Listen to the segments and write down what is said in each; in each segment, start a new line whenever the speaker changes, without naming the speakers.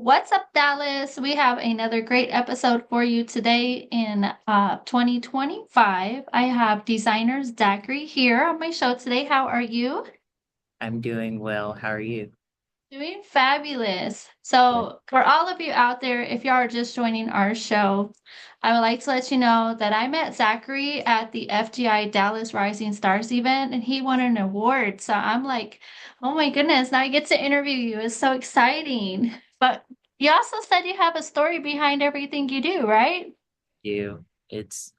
What's up, Dallas? We have another great episode for you today in 2025. I have Designer Zachary here on my show today. How are you?
I'm doing well. How are you?
Doing fabulous.
Good.
So, for all of you out there, if you are just joining our show, I would like to let you know that I met Zachary at the FGI Dallas Rising Stars event and he won an award. So, I'm like, oh my goodness, now I get to interview you. It's so exciting. But you also said you have a story behind everything you do, right?
You. It's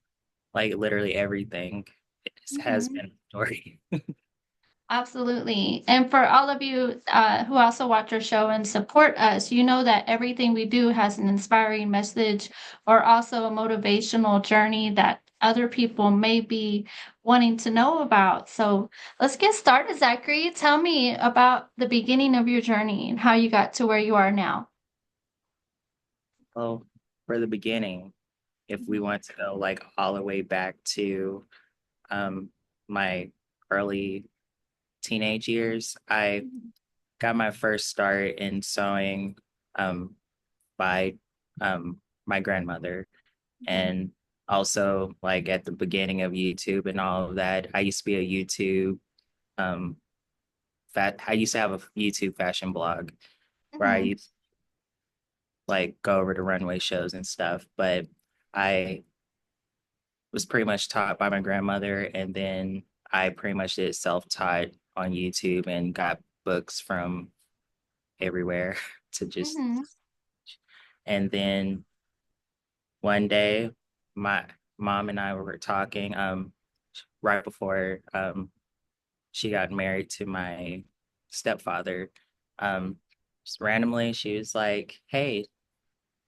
like literally everything. It has
Mhm.
been a story.
Absolutely. And for all of you who also watch our show and support us, you know that everything we do has an inspiring message or also a motivational journey that other people may be wanting to know about. So let's get started, Zachary. Tell me about the beginning of your journey and how you got to where you are now.
Well, for the beginning, if we want to go like all the way back to um my early teenage years, I got my first start in sewing um by my grandmother,
Mhm.
and also like at the beginning of YouTube and all of that. I used to be a YouTube um I used to have a YouTube fashion blog where I
Mhm.
used to like go over to runway shows and stuff. But I was pretty much taught by my grandmother, and then I pretty much did self-taught on YouTube and got books from everywhere to just.
Mhm.
And then one day, my mom and I were talking right before she got married to my stepfather. Just randomly, she was like, "Hey,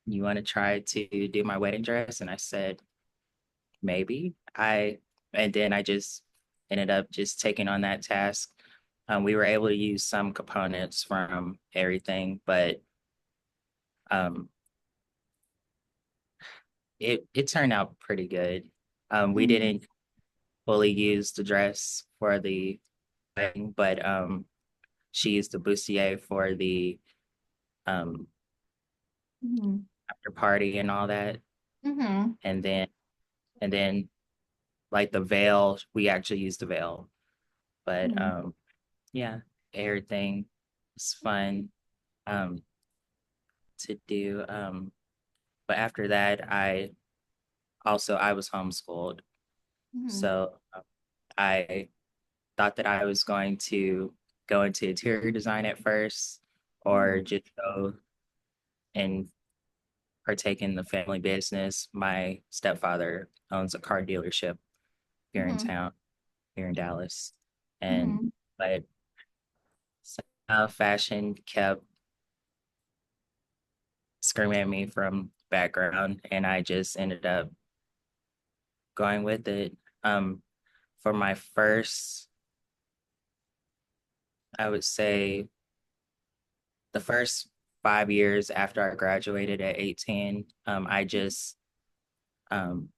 you want to try to do my wedding dress?" And I said, maybe. And then I just ended up just taking on that task. We were able to use some components from everything, but um, it turned out pretty good. We
Mhm.
didn't fully use the dress for the wedding, but she used the bustier for the um,
Mhm.
after party and all that.
Mhm.
And then and then like the veil, we actually used the veil. But
Mhm.
yeah, everything was fun um to do. But after that, I was homeschooled.
Mhm.
So I thought that I was going to go into interior design at first, or
Mhm.
just go and partake in the family business. My stepfather owns a car dealership here in
Mhm.
town, here in Dallas. And
Mhm.
but fashion kept screaming at me from background, and I just ended up going with it. Um, for my first, I would say the first 5 years after I graduated at 18, I just um,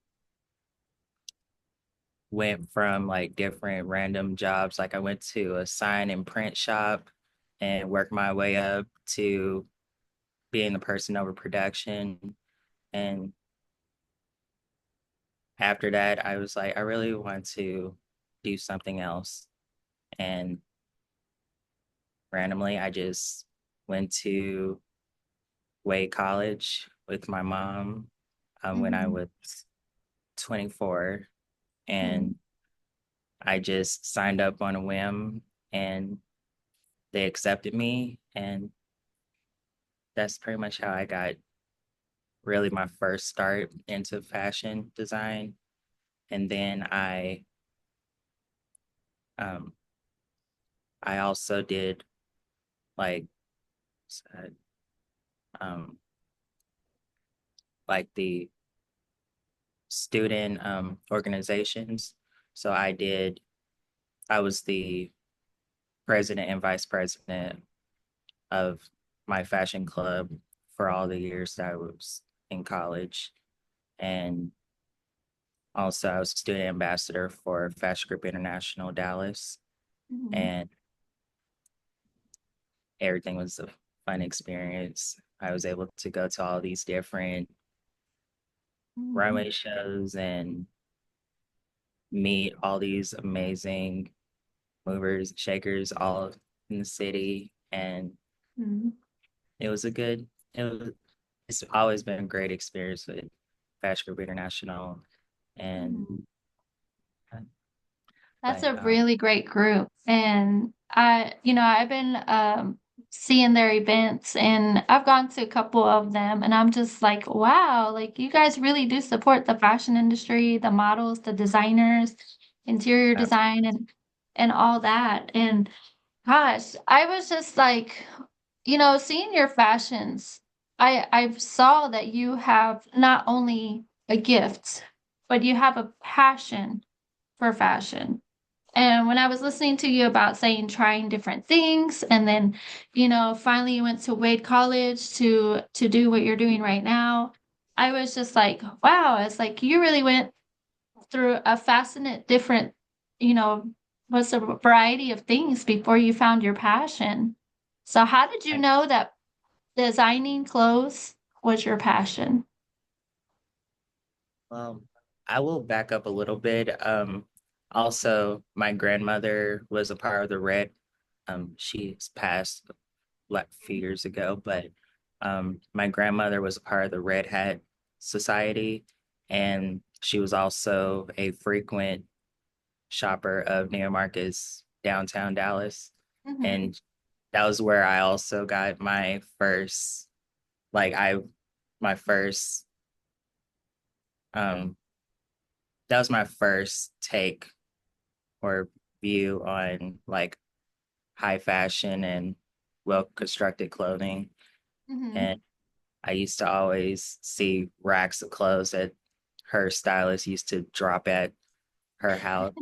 went from like different random jobs. Like I went to a sign and print shop and worked my way up to being the person over production. And after that, I was like, I really want to do something else. And randomly, I just went to Wade College with my mom when I
Mhm.
was 24.
Mhm.
And I just signed up on a whim and they accepted me. And that's pretty much how I got really my first start into fashion design. And then um, I also did like, uh, um, like the student organizations. So I was the president and vice president of my fashion club for all the years that I was in college. And also, I was student ambassador for Fashion Group International Dallas.
Mhm.
And everything was fun experience. I was able to go to all these different
Mhm.
runway shows and meet all these amazing movers, shakers, all in the city. And
Mhm.
it was a good, it was, it's always been a great experience with Fashion Group International. And,
Mhm.
uh,
That's
but
a really great group. And I've been seeing their events and I've gone to a couple of them and I'm just like, wow, like you guys really do support the fashion industry, the models, the designers, interior
uh,
design and all that. And gosh, I was just like, seeing your fashions, I saw that you have not only a gift, but you have a passion for fashion. And when I was listening to you about saying trying different things, and then, finally you went to Wade College to do what you're doing right now, I was just like, wow, it's like you really went through a fascinating different, you know, what's a variety of things before you found your passion. So how did you know that designing clothes was your passion?
well, I will back up a little bit. Also, my grandmother was a part of the Red. She's passed like a few years ago, but my grandmother was a part of the Red Hat Society, and she was also a frequent shopper of Neiman Marcus downtown Dallas,
Hmm.
and that was where I also got like I my first um that was my first take or view on like high fashion and well constructed clothing.
Hmm.
And I used to always see racks of clothes that her stylist used to drop at her house.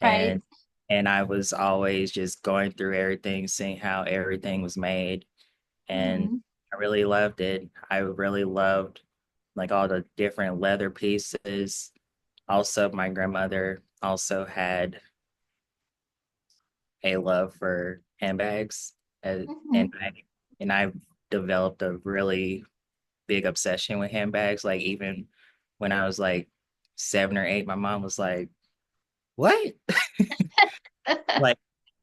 Right.
And I was always just going through everything, seeing how everything was made. And
Hmm.
I really loved it. I really loved like all the different leather pieces. Also, my grandmother also had a love for handbags, and
Hmm.
I've developed a really big obsession with handbags. Like even when I was like 7 or 8, my mom was like, "What?" like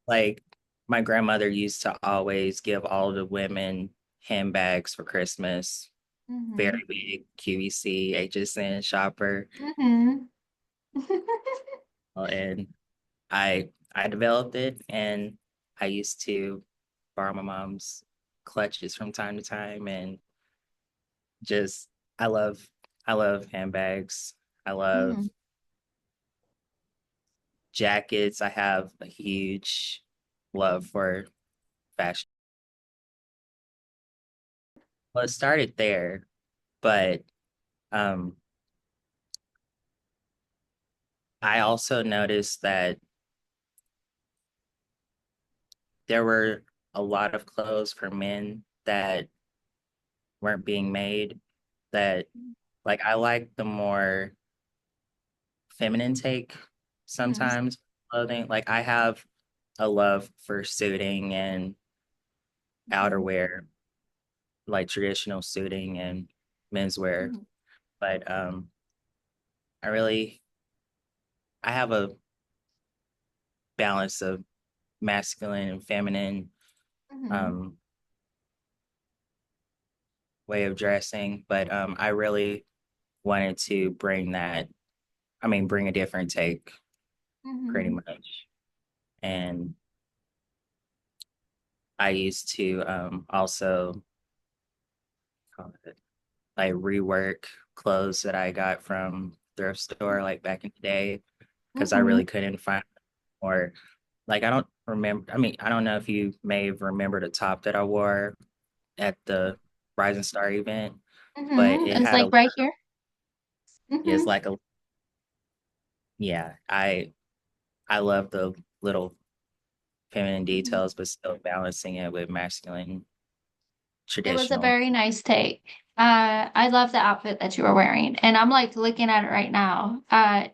like my grandmother used to always give all the women handbags for Christmas.
Hmm.
Very big QVC, HSN shopper,
Hmm.
and I developed it, and I used to borrow my mom's clutches from time to time, and just I love I love handbags. I love
Hmm.
jackets. I have a huge love for fashion. Well, it started there, but um, I also noticed that there were a lot of clothes for men that weren't being made. That like I like the more feminine take
Hmm.
sometimes clothing. Like I have a love for suiting and
Hmm.
outerwear, like traditional suiting and menswear.
Hmm.
But I really I have a balance of masculine and feminine
Hmm.
um way of dressing. But I really wanted to bring a different take pretty
Hmm.
much. And I used to also call it like rework clothes that I got from thrift store like back in the day because I
Hmm.
really couldn't find or like I don't remember. I mean, I don't know if you may have remembered a top that I wore at the Rising Star event, but
Hmm.
it
It's
had
like
a
right here. Hmm.
it's like a yeah. I love the little feminine
Hmm.
details, but still balancing it with masculine
It was a
traditional.
very nice take. I love the outfit that you were wearing, and I'm like looking at it right now.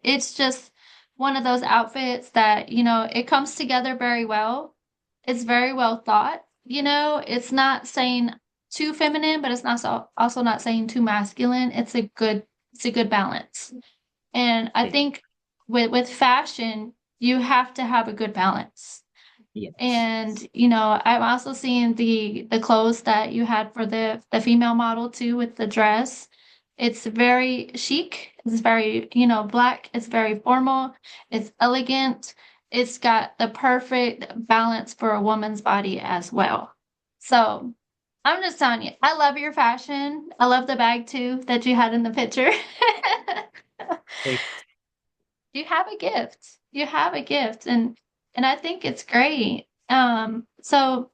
It's just one of those outfits that, it comes together very well. It's very well thought, it's not saying too feminine, but it's not also not saying too masculine. It's a good balance. And I
It-
think with fashion, you have to have a good balance.
yes.
And I'm also seeing the clothes that you had for the female model too with the dress. It's very chic. It's very, black. It's very formal. It's elegant. It's got the perfect balance for a woman's body as well. So I'm just telling you, I love your fashion. I love the bag too that you had in the picture.
Like,
You have a gift. You have a gift, and I think it's great. So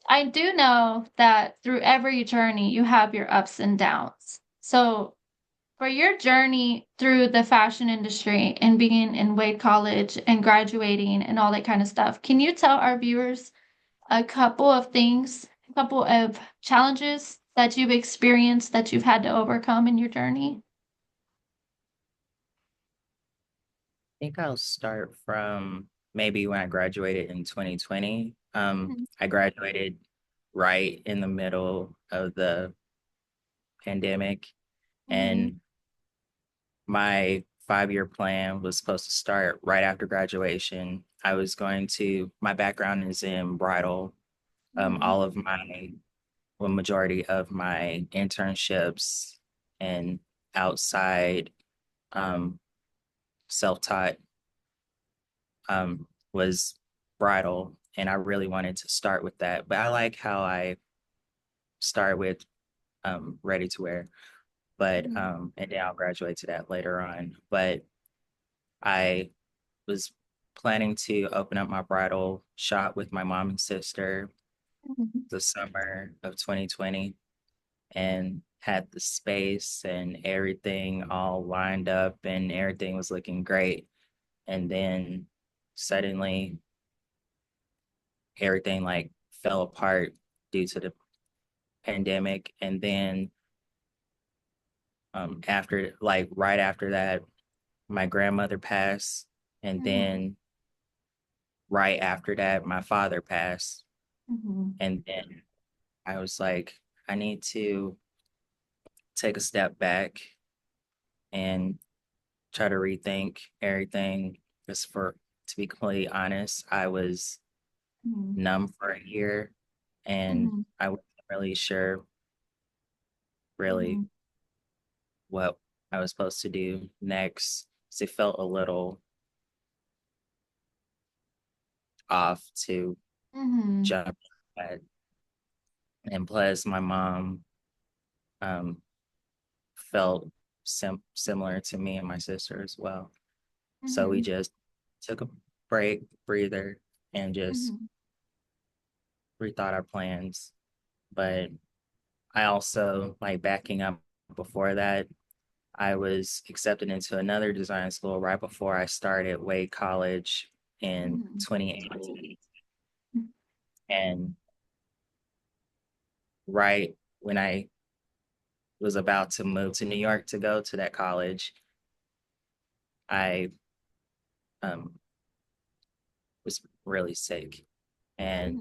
I do know that through every journey you have your ups and downs. So for your journey through the fashion industry and being in Wade College and graduating and all that kind of stuff, can you tell our viewers a couple of things, a couple of challenges that you've experienced that you've had to overcome in your journey?
think I'll start from maybe when I graduated in 2020. I graduated right in the middle of the pandemic,
Mm-hmm.
and my 5-year plan was supposed to start right after graduation. My background is in bridal.
Mm-hmm.
All of well, majority of my internships and outside um, self-taught was bridal, and I really wanted to start with that. But I like how I start with ready to wear, but
Mm-hmm.
and then I'll graduate to that later on. But I was planning to open up my bridal shop with my mom and sister
Mm-hmm.
the summer of 2020, and had the space and everything all lined up and everything was looking great. And then suddenly everything like fell apart due to the pandemic. And then after like right after that, my grandmother passed. And
Mm-hmm.
then right after that, my father passed.
Mm-hmm.
And then I was like, I need to take a step back and try to rethink everything. Just for to be completely honest, I was
Mm-hmm.
numb for a year and
Mm-hmm.
I wasn't really sure really
Mm-hmm.
what I was supposed to do next. So it felt a little off to
Mm-hmm.
jump at. And plus my mom um felt similar to me and my sister as well. So we
Mm-hmm.
just took a break, breather, and just
Mm-hmm.
rethought our plans. But I also like backing up before that, I was accepted into another design school right before I started Wade College in
Mm-hmm.
2018. And right when I was about to move to New York to go to that college, I um, was really sick. And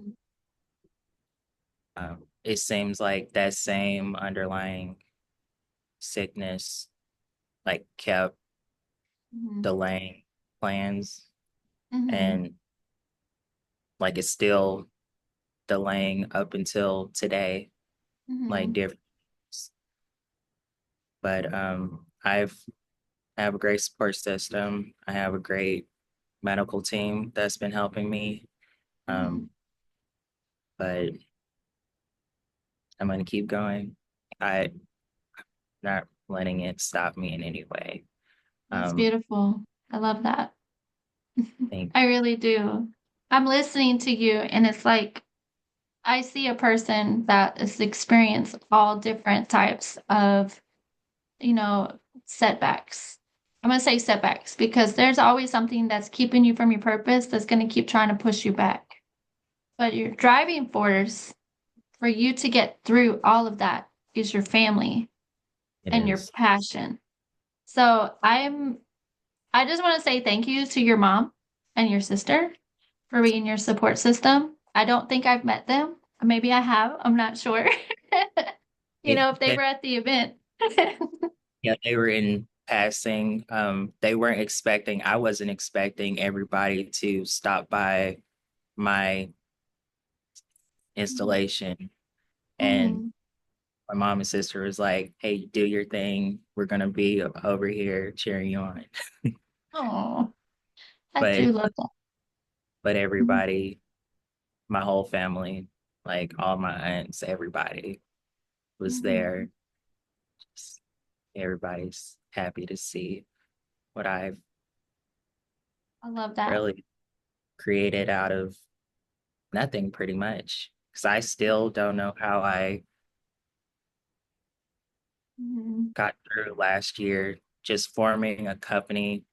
Mm-hmm.
it seems like that same underlying sickness like kept delaying plans,
Mm-hmm.
and like it's still delaying up until today, like
Mm-hmm.
different. But I have a great support system. I have a great medical team that's been helping me.
Mm-hmm.
Um, but I'm gonna keep going. I not letting it stop me in any way.
That's
Um,
beautiful. I love that.
think
I really do. I'm listening to you, and it's like I see a person that has experienced all different types of, you know, setbacks. I'm going to say setbacks because there's always something that's keeping you from your purpose that's going to keep trying to push you back. But your driving force for you to get through all of that is your family
it
and your
is.
passion. So I just want to say thank you to your mom and your sister for being your support system. I don't think I've met them. Maybe I have. I'm not sure. If they
They,
were at the event.
yeah, they were in passing. They weren't expecting, I wasn't expecting everybody to stop by my installation. And
Mhm.
my mom and sister was like, "Hey, do your thing. We're gonna be over here cheering you on."
Oh, I
But
do love that. Mhm.
everybody, my whole family, like all my aunts, everybody was
Mhm.
there. Just everybody's happy to see what I've
I love that.
really created out of nothing, pretty much. Because I still don't know how I
Mhm.
got through last year just forming a company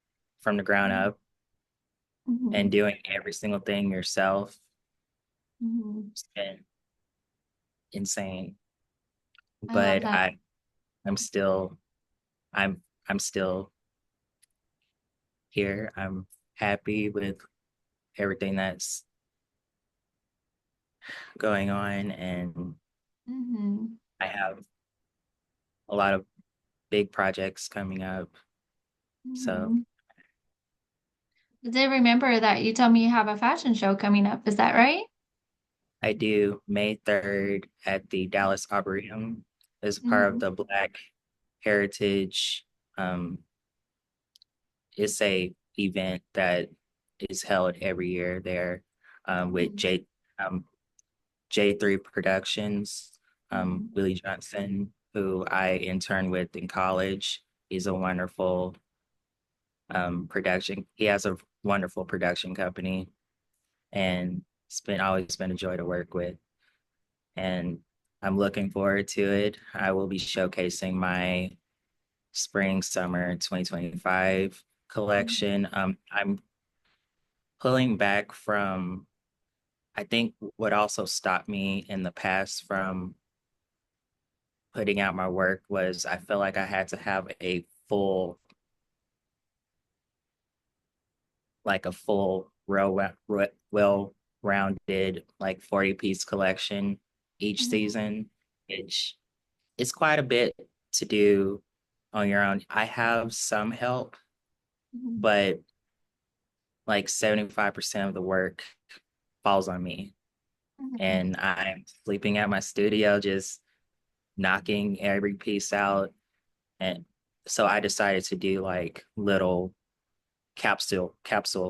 from the ground
Mhm.
up and
Mhm.
doing every single thing yourself.
Mhm.
It's been insane.
I love
But
that.
I'm still I'm I'm still here. I'm happy with everything that's going on, and
Mhm.
I have a lot of big projects coming up. So
Mhm. I did remember that you told me you have a fashion show coming up. Is that right?
I do May 3rd at the Dallas Arboretum as part of
Mhm.
the Black Heritage. Um, it's a event that is held every year there with
Mhm.
um, J3 Productions,
Mhm.
Willie Johnson, who I interned with in college. He's a wonderful production. He has a wonderful production company, and it's been always been a joy to work with. And I'm looking forward to it. I will be showcasing my spring summer 2025
Mhm.
collection. I'm pulling back from. I think what also stopped me in the past from putting out my work was I felt like I had to have a full well-rounded like 40-piece collection each
Mhm.
season, which is quite a bit to do on your own. I have some help,
Mhm.
but like 75% of the work falls on me.
Mhm.
And I'm sleeping at my studio, just knocking every piece out. And so I decided to do like little capsule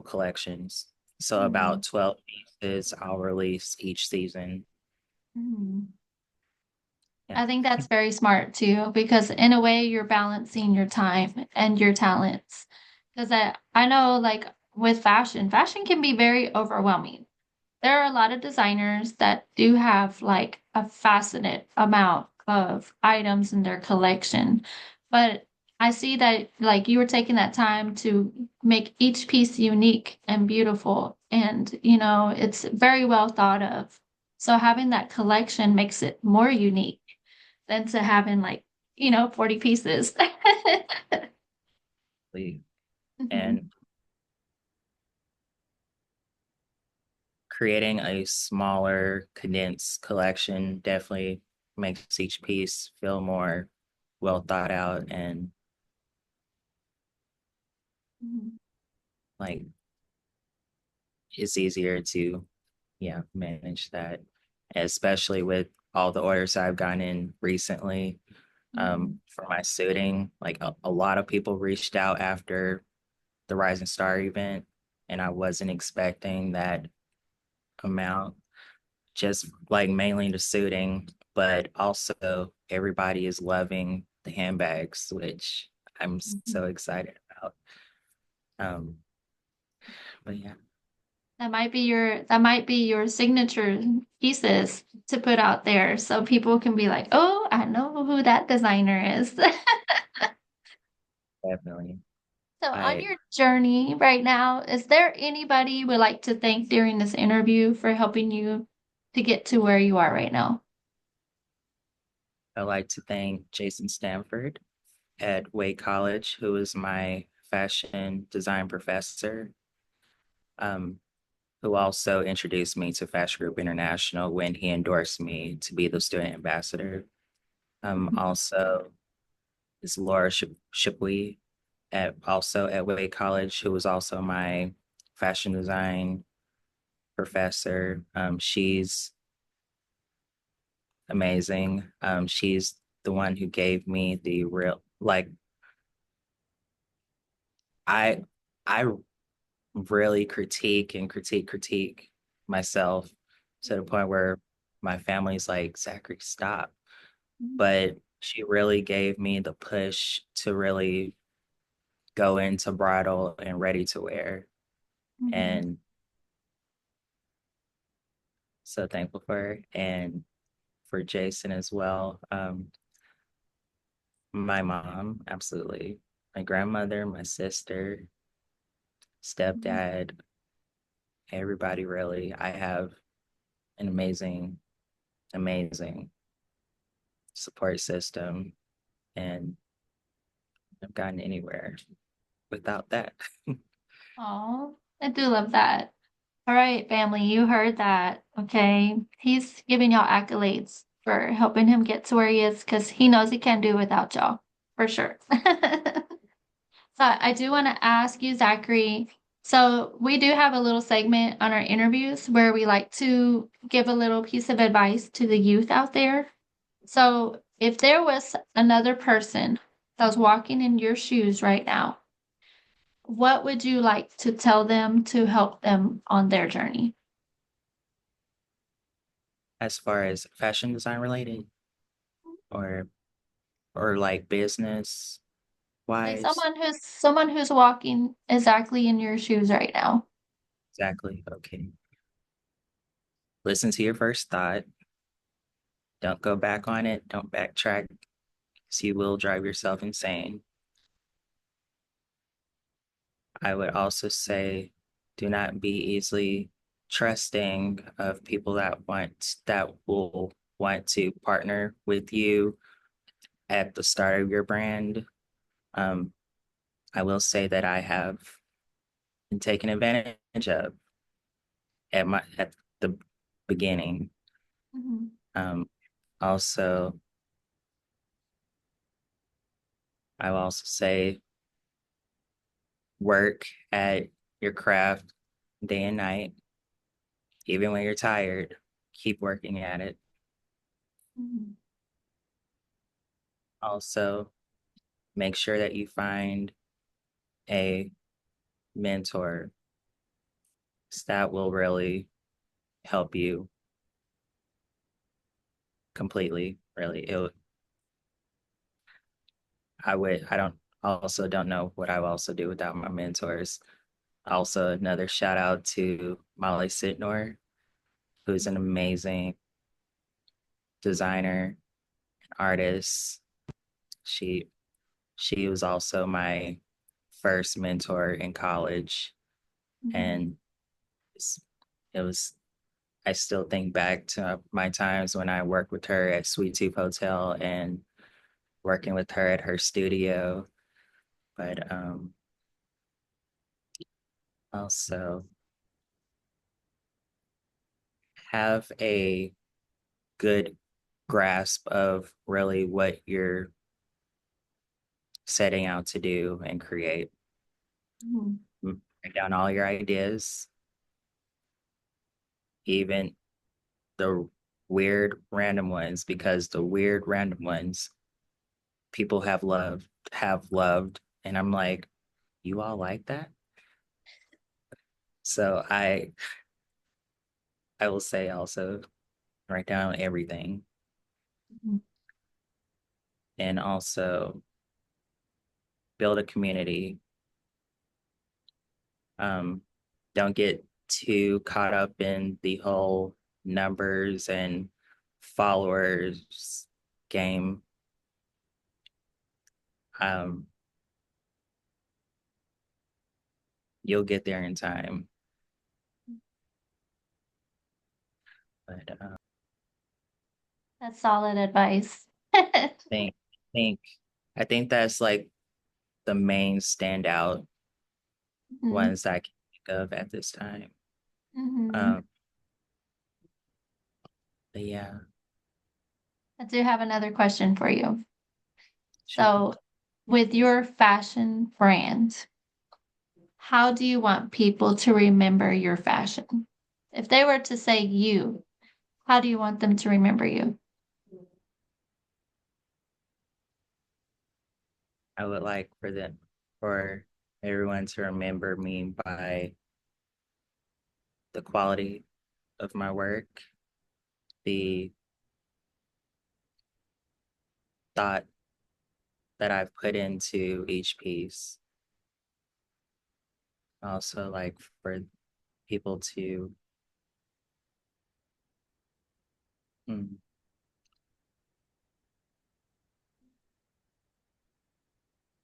collections. So
Mhm.
about 12 pieces I'll release each season.
Mhm.
Yeah.
I think that's very smart too, because in a way you're balancing your time and your talents. Because I know like with fashion can be very overwhelming. There are a lot of designers that do have like a fascinating amount of items in their collection. But I see that like you were taking that time to make each piece unique and beautiful. And, it's very well thought of. So having that collection makes it more unique than to having like, 40 pieces. Mhm.
And creating a smaller, condensed collection definitely makes each piece feel more well thought out and
Mhm.
like it's easier to, yeah, manage that, especially with all the orders I've gotten in recently
Mhm.
for my suiting. Like a lot of people reached out after the Rising Star event, and I wasn't expecting that amount, just like mainly the suiting, but also everybody is loving the handbags, which I'm
Mhm.
so excited about. Um, but yeah,
That might be your signature pieces to put out there so people can be like, "Oh, I know who that designer is."
definitely.
So on
I
your journey right now, is there anybody you would like to thank during this interview for helping you to get to where you are right now?
I like to thank Jason Stanford at Wake College, who is my fashion design professor. Um, who also introduced me to Fashion Group International when he endorsed me to be the student ambassador. Also is Laura Shipley at also at Wade College, who was also my fashion design professor. She's amazing. She's the one who gave me the real like I I really critique myself to the point where my family's like, Zachary, stop. But she really gave me the push to really go into bridal and ready to wear.
Mhm.
And so thankful for her and for Jason as well. My mom, absolutely. My grandmother, my sister, stepdad, everybody really. I have an amazing support system and I've gotten anywhere without that.
Oh, I do love that. All right, family, you heard that. Okay. He's giving y'all accolades for helping him get to where he is because he knows he can't do it without y'all, for sure. So I do want to ask you, Zachary. So we do have a little segment on our interviews where we like to give a little piece of advice to the youth out there. So if there was another person that was walking in your shoes right now, what would you like to tell them to help them on their journey?
As far as fashion design related or like business
Like
wise,
someone who's walking exactly in your shoes right now.
exactly. Okay. Listen to your first thought. Don't go back on it. Don't backtrack because you will drive yourself insane. I would also say do not be easily trusting of people that will want to partner with you at the start of your brand. Um, I will say that I have been taken advantage of at the beginning.
Mhm.
Um, also, I will also say work at your craft day and night, even when you're tired. Keep working at it.
Mhm.
Also, make sure that you find a mentor that will really help you completely. Really, I don't also don't know what I would also do without my mentors. Also, another shout out to Molly Sitnor, who's an amazing designer, artist. She she was also my first mentor in college,
Mhm.
and it's- it was. I still think back to my times when I worked with her at Sweet Tooth Hotel and working with her at her studio. But also have a good grasp of really what you're setting out to do and create.
Mhm.
Write down all your ideas, even the weird random ones, because the weird random ones people have loved. And I'm like, you all like that? So I will say also write down everything
Mhm.
and also build a community. Um, don't get too caught up in the whole numbers and followers game. Um, you'll get there in time. But
That's solid advice.
think think I think that's like the main standout
Mhm.
ones I can think of at this time.
Mhm.
Um, but yeah,
I do have another question for you.
shoot.
So, with your fashion brand, how do you want people to remember your fashion? If they were to say you, how do you want them to remember you?
I would like for everyone to remember me by the quality of my work, the thought that I've put into each piece. Also, like for people to, mm,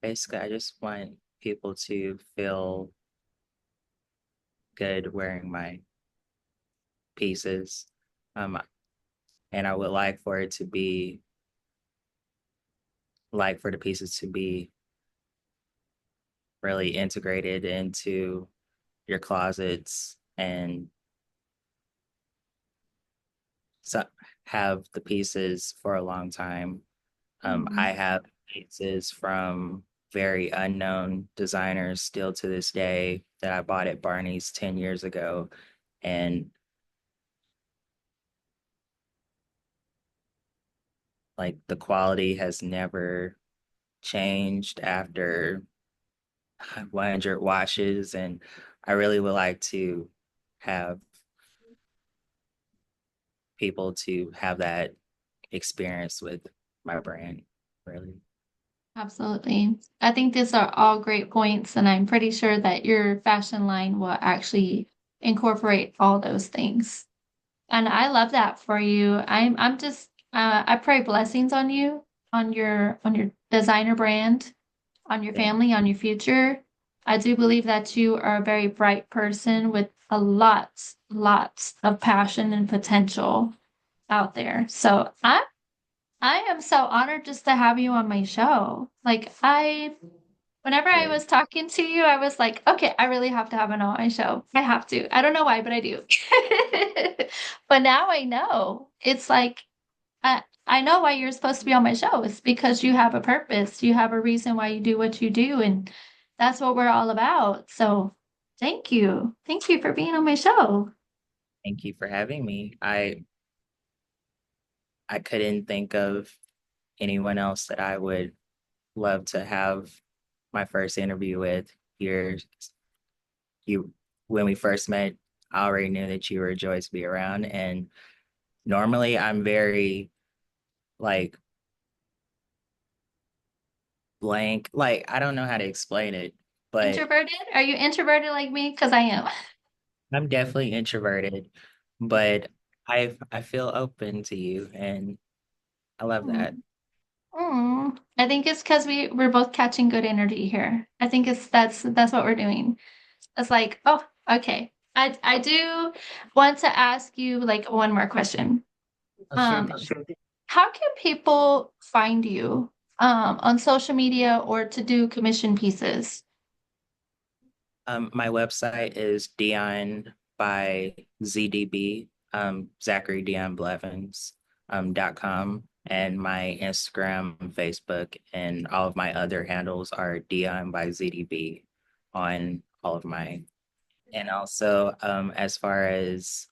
basically, I just want people to feel good wearing my pieces. Um, and I would like for it to be like for the pieces to be really integrated into your closets and so have the pieces for a long time. I
Mhm.
have pieces from very unknown designers still to this day that I bought at Barney's 10 years ago. And like the quality has never changed after 100 washes. And I really would like to have people to have that experience with my brand, really.
Absolutely. I think these are all great points, and I'm pretty sure that your fashion line will actually incorporate all those things. And I love that for you. I'm just I pray blessings on you, on your designer brand, on your
Thank,
family, on your future. I do believe that you are a very bright person with a lots of passion and potential out there. So I am so honored just to have you on my show. Whenever I
really.
was talking to you, I was like, okay, I really have to have him on my show. I have to. I don't know why, but I do. But now I know. It's like I know why you're supposed to be on my show. It's because you have a purpose. You have a reason why you do what you do, and that's what we're all about. So thank you. Thank you for being on my show.
Thank you for having me. I couldn't think of anyone else that I would love to have my first interview with. You when we first met, I already knew that you were a joy to be around. And normally I'm very like blank. Like I don't know how to explain it, but
Introverted? Are you introverted like me? Because I am.
I'm definitely introverted. But I feel open to you and I love that.
I think it's because we're both catching good energy here. I think it's that's what we're doing. It's like, oh, okay. I do want to ask you like one more question.
Oh, sure
Um,
thing.
how can people find you on social media or to do commission pieces?
My website is Dion by ZDB, Zachary Dion Blevins, .com. And my Instagram, Facebook, and all of my other handles are Dion by ZDB on all of mine. And also, as far as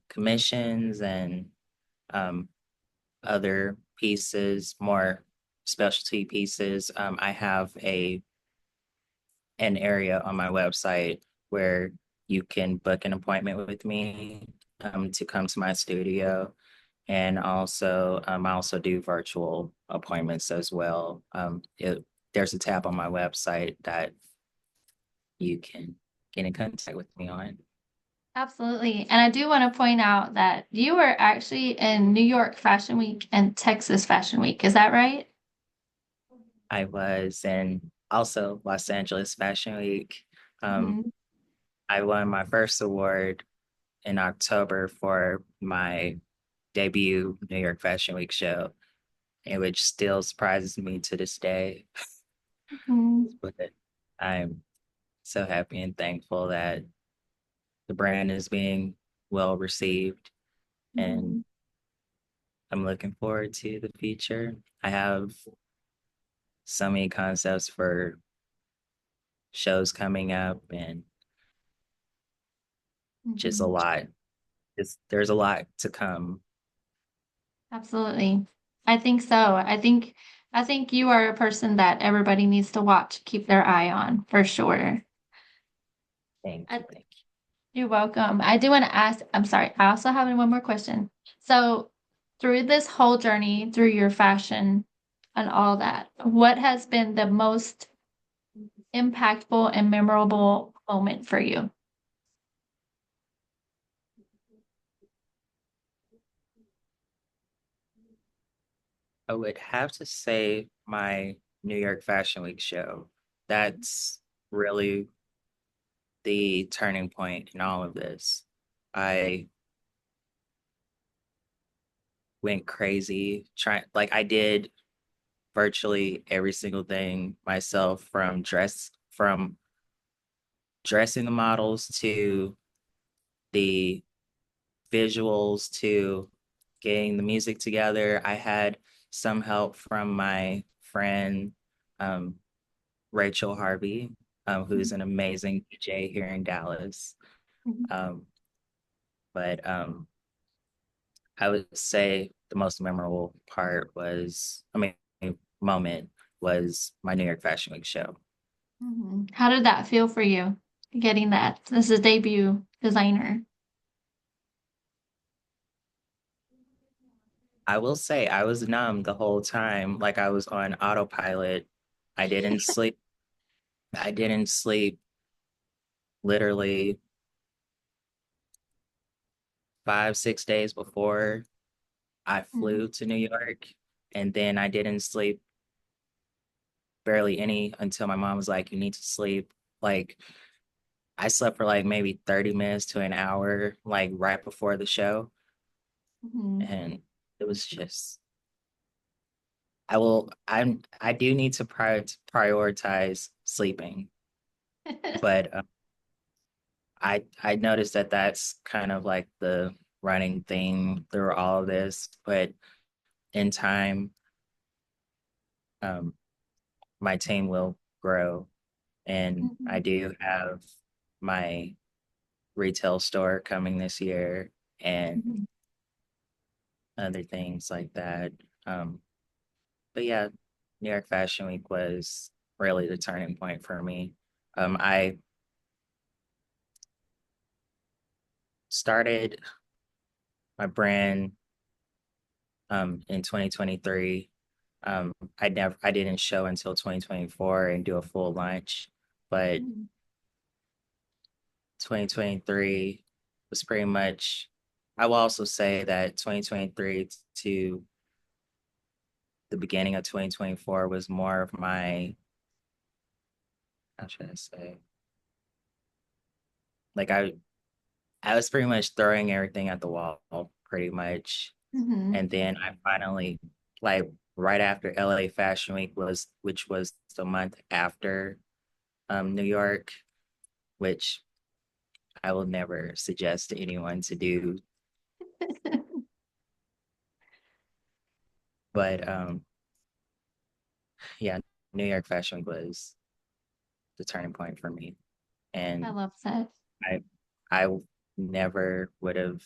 commissions and um, other pieces, more specialty pieces, I have an area on my website where you can book an appointment with me to come to my studio. And also, I also do virtual appointments as well. There's a tab on my website that you can get in contact with me on.
Absolutely. And I do want to point out that you were actually in New York Fashion Week and Texas Fashion Week. Is that right?
I was in also Los Angeles Fashion Week. Um,
Mhm.
I won my first award in October for my debut New York Fashion Week show, and which still surprises me to this day.
Mhm.
But I'm so happy and thankful that the brand is being well received, and
Mhm.
I'm looking forward to the future. I have so many concepts for shows coming up and just a
Mhm.
lot. There's a lot to come.
Absolutely. I think so. I think you are a person that everybody needs to watch, keep their eye on for sure.
Thank
I,
you. Thank you.
you're welcome. I do want to ask, I'm sorry, I also have one more question. So, through this whole journey, through your fashion and all that, what has been the most impactful and memorable moment for you?
I would have to say my New York Fashion Week show. That's really the turning point in all of this. I went crazy trying, like, I did virtually every single thing myself, from dressing the models to the visuals to getting the music together. I had some help from my friend, um, Rachel Harvey, who's an amazing DJ here in Dallas.
Mhm.
Um, but I would say the most memorable part was, I mean, moment was my New York Fashion Week show.
Mhm. How did that feel for you, getting that? This is debut designer.
I will say I was numb the whole time, like I was on autopilot. I didn't sleep. I didn't sleep literally 5, 6 days before I
Mhm.
flew to New York. And then I didn't sleep barely any until my mom was like, you need to sleep. Like I slept for like maybe 30 minutes to an hour, like right before the show.
Mhm.
And it was just, I do need to prioritize sleeping, but I noticed that that's kind of like the running theme through all of this. But in time, um, my team will grow, and I
Mhm.
do have my retail store coming this year and
Mhm.
other things like that. Um, but yeah, New York Fashion Week was really the turning point for me. I started my brand in 2023. I didn't show until 2024 and do a full launch, but
Mhm.
2023 was pretty much. I will also say that 2023 to the beginning of 2024 was more of my, how should I say, like I was pretty much throwing everything at the wall pretty much.
Mhm.
And then I finally, like right after LA Fashion Week which was the month after New York, which I will never suggest to anyone to do. But yeah, New York Fashion Week was the turning point for me.
I
And
love that.
I I never would have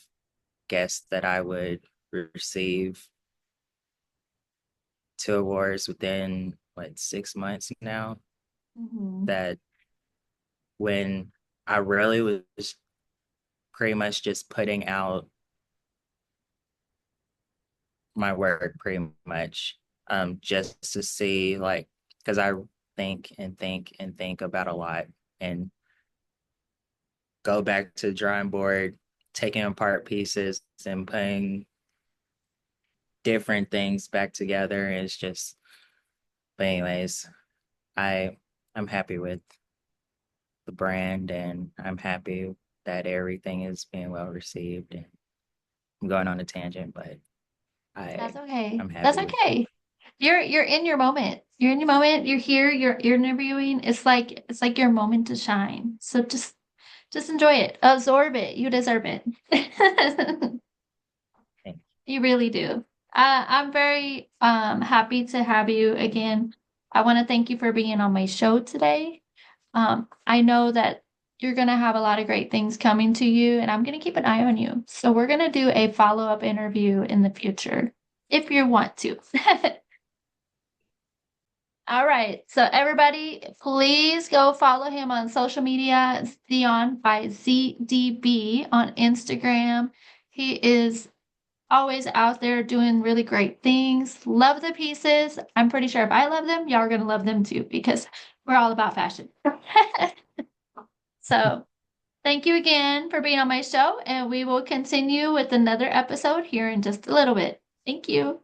guessed that I would receive 2 awards within what 6 months now.
Mhm.
That when I really was pretty much just putting out my work pretty much just to see, like, because I think and think and think about a lot and go back to the drawing board, taking apart pieces and putting different things back together. It's just, but anyways, I I'm happy with the brand, and I'm happy that everything is being well received. And I'm going on a tangent, but
That's
I
okay.
I'm
That's
happy with it.
okay. You're in your moment. You're in your moment. You're here. You're interviewing. It's like your moment to shine. So Just enjoy it. Absorb it. You deserve it.
Thank
You really do. I'm very happy to have you again. I want to thank you for being on my show today. I know that you're going to have a lot of great things coming to you, and I'm going to keep an eye on you. So we're going to do a follow-up interview in the future if you want to. All right. So everybody, please go follow him on social media. It's Dion by ZDB on Instagram. He is always out there doing really great things. Love the pieces. I'm pretty sure if I love them, y'all are gonna love them too because we're all about fashion. So thank you again for being on my show, and we will continue with another episode here in just a little bit. Thank you.